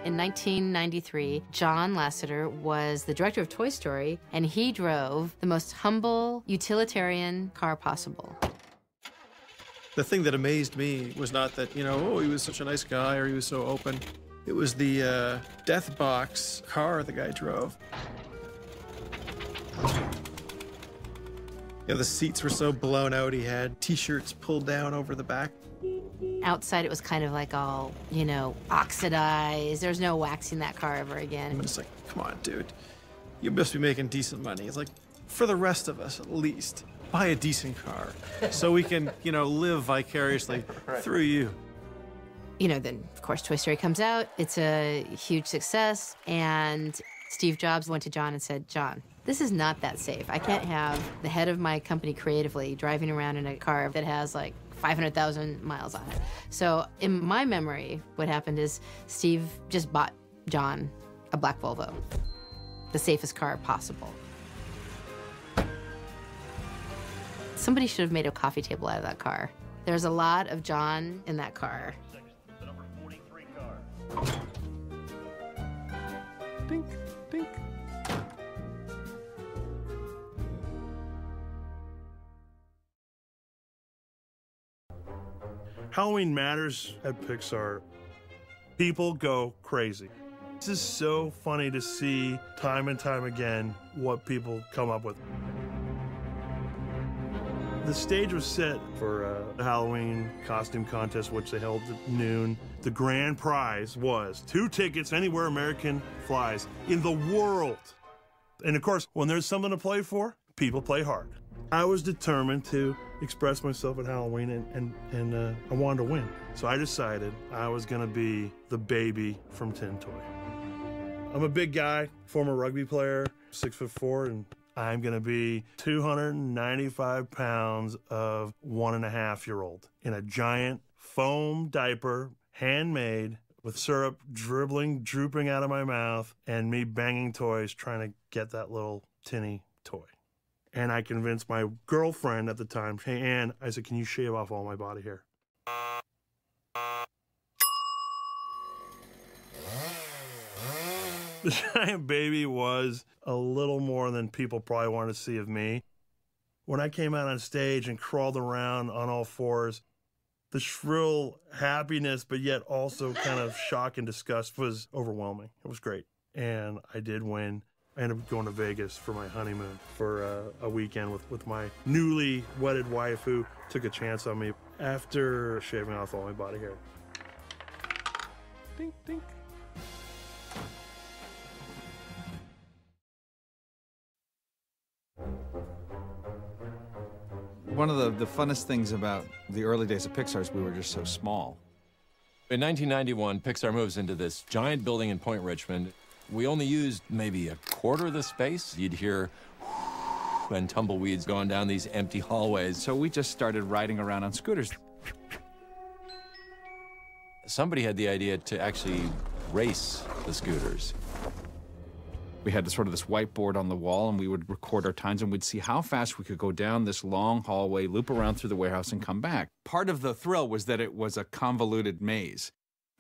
In 1993, John Lasseter was the director of Toy Story, and he drove the most humble, utilitarian car possible. The thing that amazed me was not that, you know, oh, he was such a nice guy or he was so open. It was the death box car the guy drove. Yeah, the seats were so blown out, he had T-shirts pulled down over the back. Outside, it was kind of like all, you know, oxidized. There's no waxing that car ever again. I'm just like, come on, dude. You must be making decent money. It's like, for the rest of us, at least, buy a decent car so we can, you know, live vicariously through you. You know, then, of course, Toy Story comes out. It's a huge success. And Steve Jobs went to John and said, John, this is not that safe. I can't have the head of my company creatively driving around in a car that has, like, 500,000 miles on it. So in my memory, what happened is Steve just bought John a black Volvo, the safest car possible. Somebody should have made a coffee table out of that car. There's a lot of John in that car. The number 43 car. Dink, dink. Halloween matters at Pixar. People go crazy. This is so funny to see time and time again what people come up with. The stage was set for a Halloween costume contest, which they held at noon. The grand prize was 2 tickets anywhere American flies in the world. And of course, when there's something to play for, people play hard. I was determined to express myself at Halloween, and I wanted to win. So I decided I was gonna be the baby from Tin Toy. I'm a big guy, former rugby player, 6'4", and I'm gonna be 295 pounds of 1.5-year-old in a giant foam diaper, handmade, with syrup drooping out of my mouth, and me banging toys trying to get that little tinny toy. And I convinced my girlfriend at the time, hey, Ann, I said, can you shave off all my body hair? The giant baby was a little more than people probably wanted to see of me. When I came out on stage and crawled around on all fours, the shrill happiness, but yet also kind of shock and disgust was overwhelming. It was great. And I did win. I ended up going to Vegas for my honeymoon for a weekend with my newly wedded wife, who took a chance on me after shaving off all my body hair. Dink, dink. One of the funnest things about the early days of Pixar is we were just so small. In 1991, Pixar moves into this giant building in Point Richmond. We only used maybe a quarter of the space. You'd hear and tumbleweeds going down these empty hallways. So we just started riding around on scooters. Somebody had the idea to actually race the scooters. We had this whiteboard on the wall, and we would record our times, and we'd see how fast we could go down this long hallway, loop around through the warehouse, and come back. Part of the thrill was that it was a convoluted maze.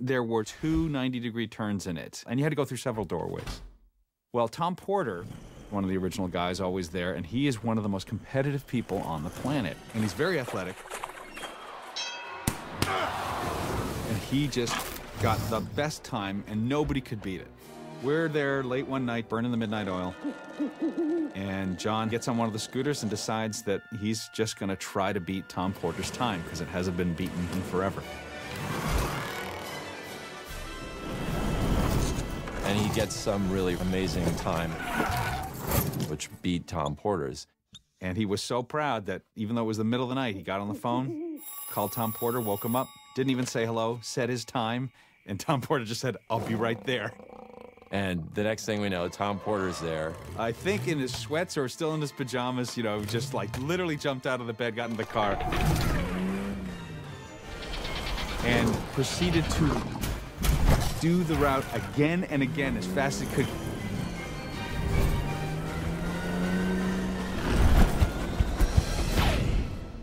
There were 2 90-degree turns in it, and you had to go through several doorways. Well, Tom Porter, one of the original guys, always there, and he is one of the most competitive people on the planet. And he's very athletic. And he just got the best time, and nobody could beat it. We're there late one night, burning the midnight oil, and John gets on one of the scooters and decides that he's just going to try to beat Tom Porter's time, because it hasn't been beaten in forever. And he gets some really amazing time, which beat Tom Porter's. And he was so proud that even though it was the middle of the night, he got on the phone, called Tom Porter, woke him up, didn't even say hello, said his time, and Tom Porter just said, I'll be right there. And the next thing we know, Tom Porter's there. I think in his sweats or still in his pajamas, you know, just like literally jumped out of the bed, got in the car, and proceeded to do the route again and again as fast as it could.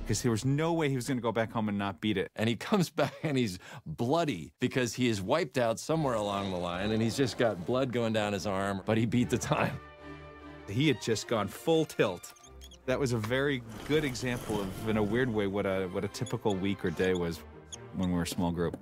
because there was no way he was going to go back home and not beat it. And he comes back and he's bloody because he is wiped out somewhere along the line, and he's just got blood going down his arm, but he beat the time. He had just gone full tilt. That was a very good example of, in a weird way, what a typical week or day was when we were a small group.